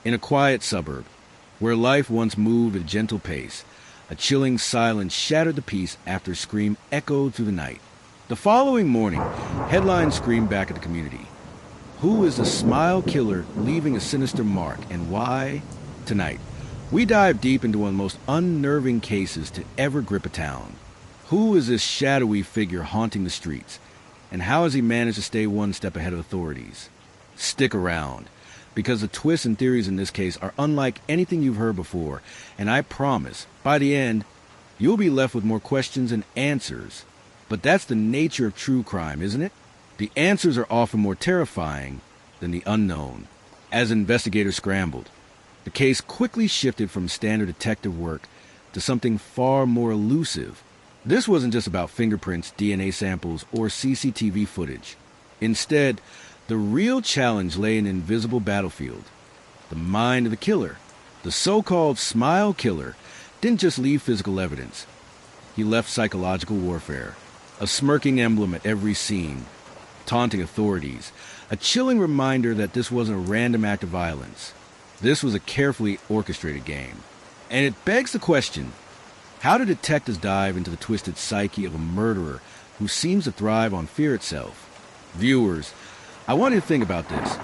In a quiet suburb, where life once moved at a gentle pace, a chilling silence shattered the peace after a scream echoed through the night. The following morning, headlines screamed back at the community. Who is the smile killer leaving a sinister mark, and why? Tonight, we dive deep into one of the most unnerving cases to ever grip a town. Who is this shadowy figure haunting the streets, and how has he managed to stay one step ahead of authorities? Stick around, because the twists and theories in this case are unlike anything you've heard before, and I promise, by the end, you'll be left with more questions than answers. But that's the nature of true crime, isn't it? The answers are often more terrifying than the unknown. As investigators scrambled, the case quickly shifted from standard detective work to something far more elusive. This wasn't just about fingerprints, DNA samples, or CCTV footage. Instead, the real challenge lay in an invisible battlefield, the mind of the killer. The so-called smile killer didn't just leave physical evidence. He left psychological warfare, a smirking emblem at every scene, taunting authorities, a chilling reminder that this wasn't a random act of violence. This was a carefully orchestrated game. And it begs the question, how do detectives dive into the twisted psyche of a murderer who seems to thrive on fear itself? Viewers, I want you to think about this.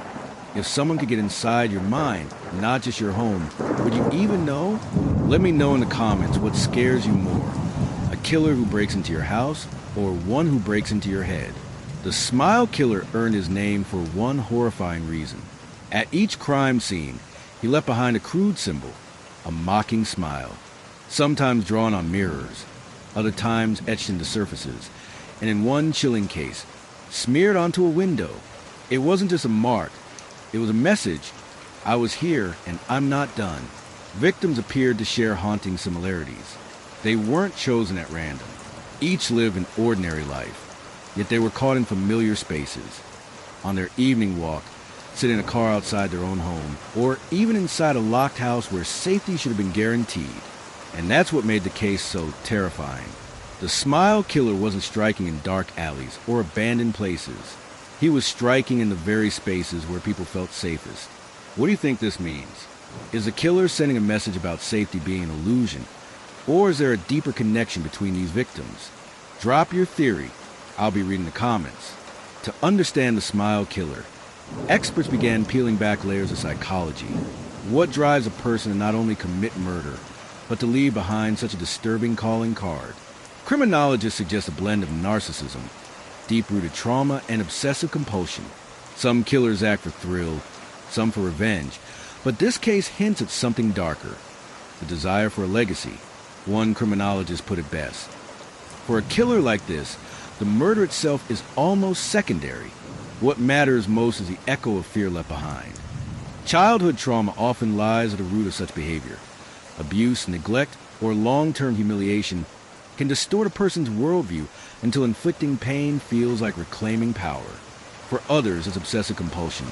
If someone could get inside your mind, not just your home, would you even know? Let me know in the comments what scares you more. A killer who breaks into your house, or one who breaks into your head? The smile killer earned his name for one horrifying reason. At each crime scene, he left behind a crude symbol, a mocking smile, sometimes drawn on mirrors, other times etched into surfaces, and in one chilling case, smeared onto a window. It wasn't just a mark, it was a message. I was here and I'm not done. Victims appeared to share haunting similarities. They weren't chosen at random. Each lived an ordinary life, yet they were caught in familiar spaces. On their evening walk, sit in a car outside their own home, or even inside a locked house where safety should have been guaranteed. And that's what made the case so terrifying. The smile killer wasn't striking in dark alleys or abandoned places. He was striking in the very spaces where people felt safest. What do you think this means? Is the killer sending a message about safety being an illusion? Or is there a deeper connection between these victims? Drop your theory. I'll be reading the comments. To understand the smile killer, experts began peeling back layers of psychology. What drives a person to not only commit murder, but to leave behind such a disturbing calling card? Criminologists suggest a blend of narcissism, deep-rooted trauma, and obsessive compulsion. Some killers act for thrill, some for revenge, but this case hints at something darker, the desire for a legacy. One criminologist put it best. For a killer like this, the murder itself is almost secondary. What matters most is the echo of fear left behind. Childhood trauma often lies at the root of such behavior. Abuse, neglect, or long-term humiliation can distort a person's worldview until inflicting pain feels like reclaiming power. For others, it's obsessive compulsion.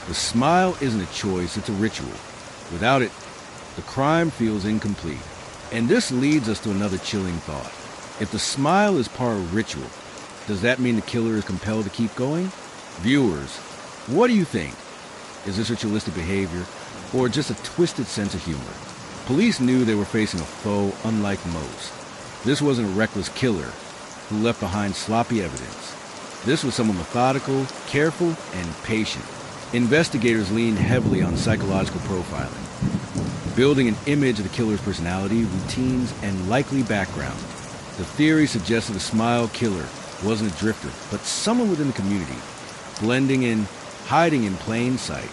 The smile isn't a choice, it's a ritual. Without it, the crime feels incomplete. And this leads us to another chilling thought. If the smile is part of ritual, does that mean the killer is compelled to keep going? Viewers, what do you think? Is this ritualistic behavior, or just a twisted sense of humor? Police knew they were facing a foe unlike most. This wasn't a reckless killer who left behind sloppy evidence. This was someone methodical, careful, and patient. Investigators leaned heavily on psychological profiling, building an image of the killer's personality, routines, and likely background. The theory suggested the smile killer wasn't a drifter, but someone within the community, blending in, hiding in plain sight.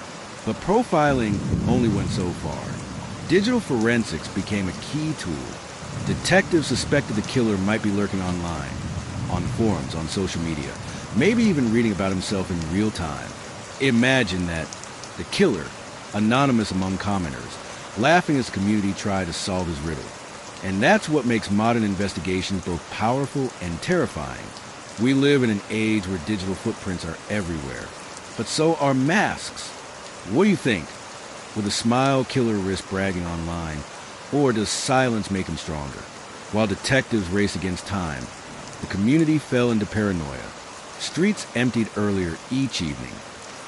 But profiling only went so far. Digital forensics became a key tool. Detectives suspected the killer might be lurking online, on forums, on social media, maybe even reading about himself in real time. Imagine that, the killer, anonymous among commenters, laughing as the community tried to solve his riddle. And that's what makes modern investigations both powerful and terrifying. We live in an age where digital footprints are everywhere, but so are masks. What do you think? Will the smile killer risk bragging online, or does silence make him stronger? While detectives race against time, the community fell into paranoia. Streets emptied earlier each evening.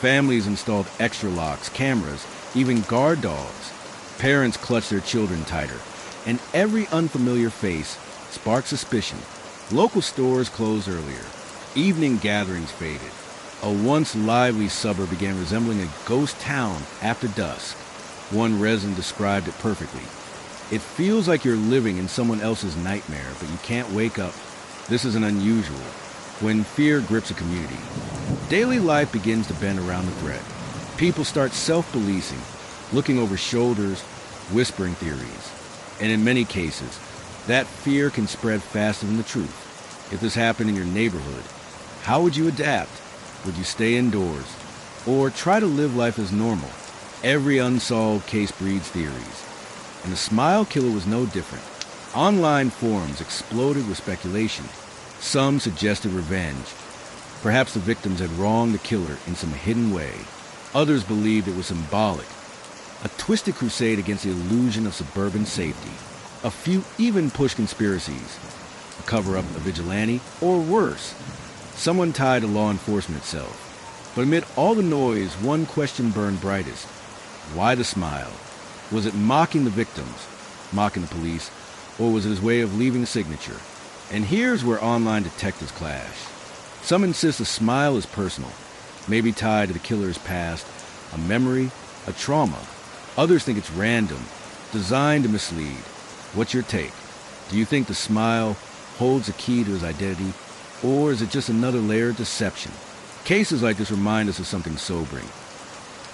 Families installed extra locks, cameras, even guard dogs. Parents clutch their children tighter, and every unfamiliar face sparks suspicion. Local stores closed earlier. Evening gatherings faded. A once lively suburb began resembling a ghost town after dusk. One resident described it perfectly. It feels like you're living in someone else's nightmare, but you can't wake up. This isn't unusual when fear grips a community. Daily life begins to bend around the threat. People start self-policing, looking over shoulders, whispering theories. And in many cases, that fear can spread faster than the truth. If this happened in your neighborhood, how would you adapt? Would you stay indoors? Or try to live life as normal? Every unsolved case breeds theories. And the smile killer was no different. Online forums exploded with speculation. Some suggested revenge. Perhaps the victims had wronged the killer in some hidden way. Others believed it was symbolic. A twisted crusade against the illusion of suburban safety. A few even pushed conspiracies. A cover-up, a vigilante, or worse, someone tied to law enforcement itself. But amid all the noise, one question burned brightest. Why the smile? Was it mocking the victims, mocking the police, or was it his way of leaving a signature? And here's where online detectives clash. Some insist the smile is personal, maybe tied to the killer's past, a memory, a trauma. Others think it's random, designed to mislead. What's your take? Do you think the smile holds a key to his identity, or is it just another layer of deception? Cases like this remind us of something sobering.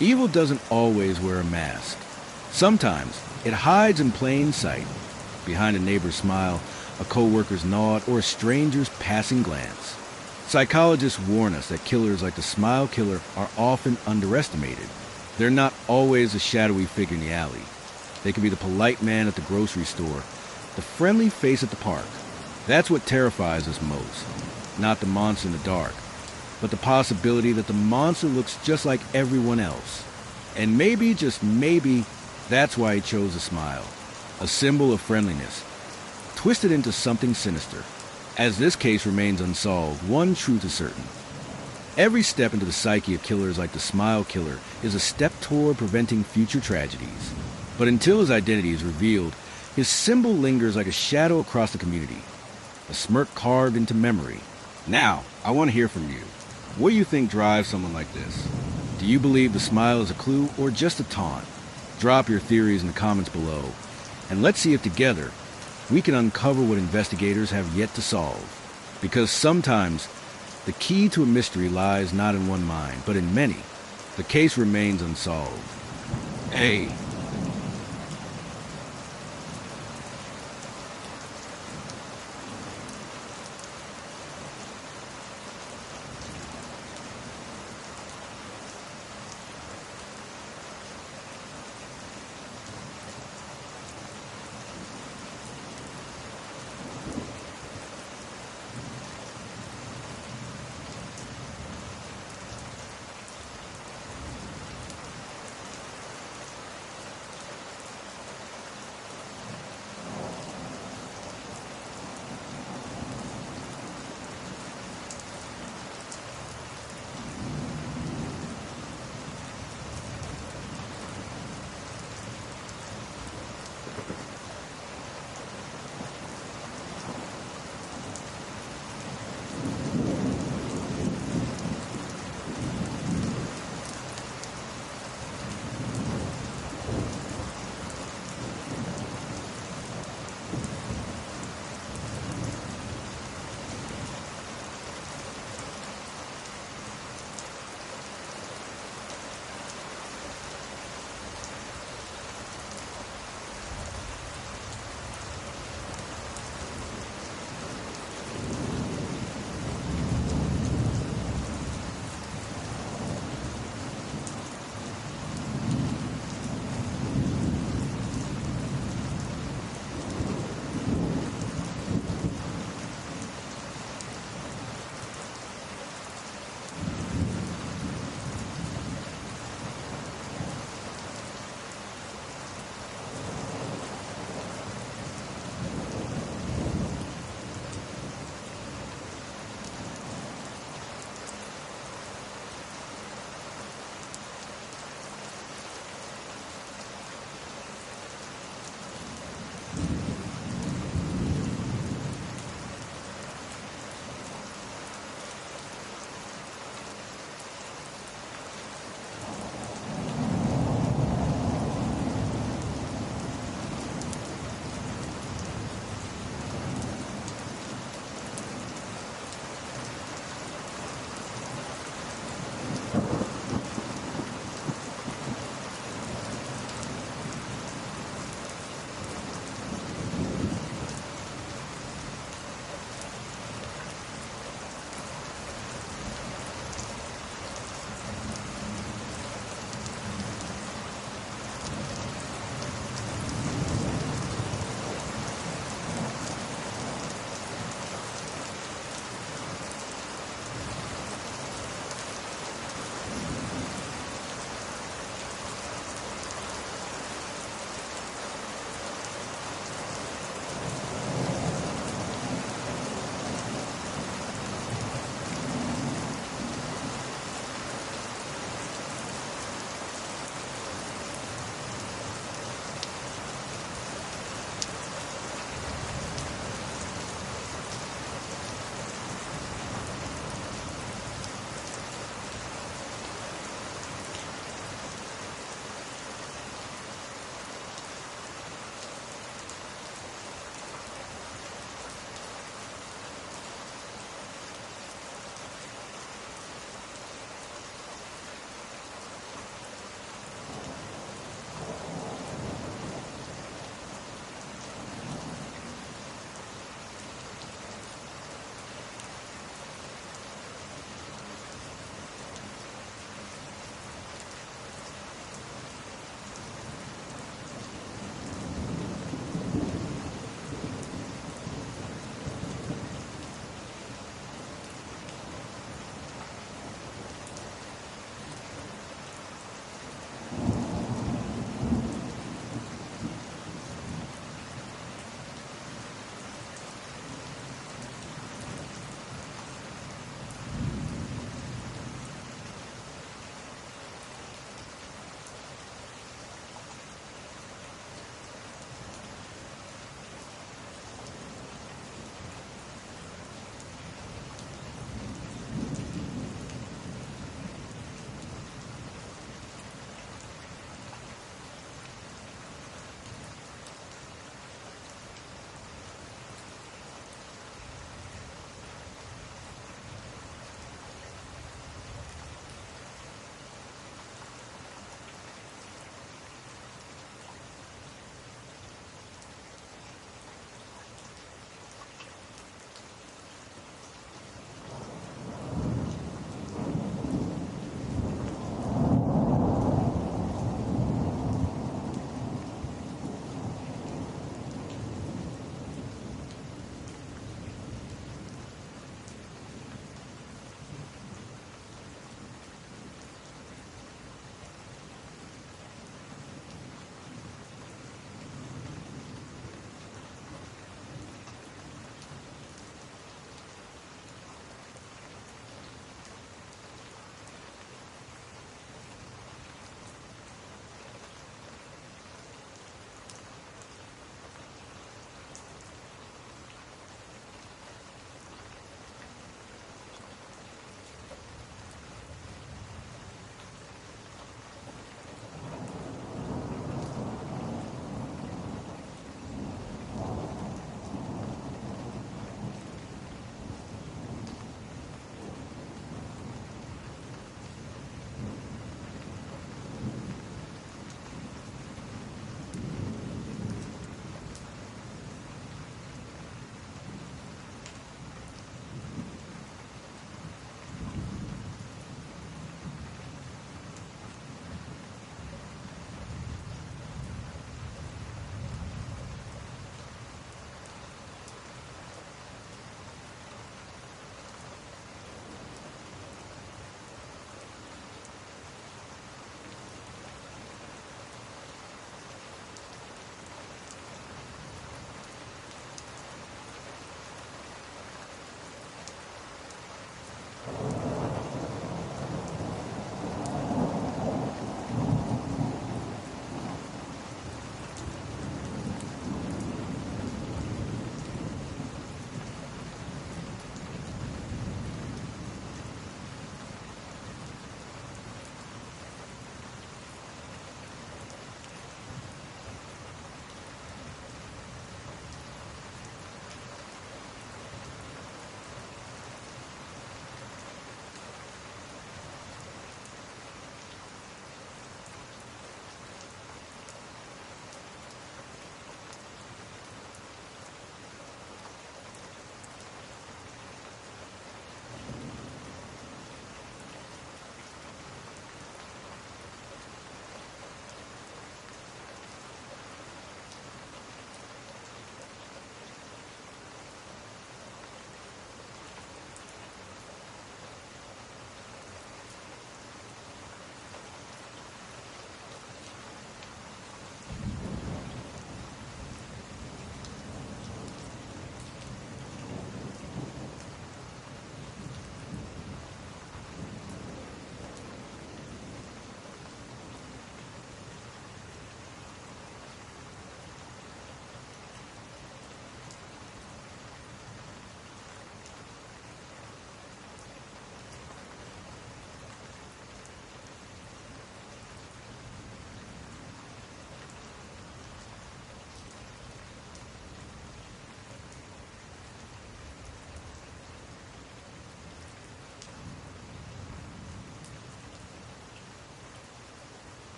Evil doesn't always wear a mask. Sometimes it hides in plain sight, behind a neighbor's smile, a co-worker's nod, or a stranger's passing glance. Psychologists warn us that killers like the smile killer are often underestimated. They're not always a shadowy figure in the alley. They can be the polite man at the grocery store, the friendly face at the park. That's what terrifies us most. Not the monster in the dark, but the possibility that the monster looks just like everyone else. And maybe, just maybe, that's why he chose a smile. A symbol of friendliness, twisted into something sinister. As this case remains unsolved, one truth is certain. Every step into the psyche of killers like the smile killer is a step toward preventing future tragedies. But until his identity is revealed, his symbol lingers like a shadow across the community, a smirk carved into memory. Now, I want to hear from you. What do you think drives someone like this? Do you believe the smile is a clue or just a taunt? Drop your theories in the comments below, and let's see if together we can uncover what investigators have yet to solve. Because sometimes the key to a mystery lies not in one mind, but in many. The case remains unsolved. Hey.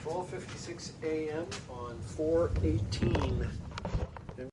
12:56 a.m. on 4/18.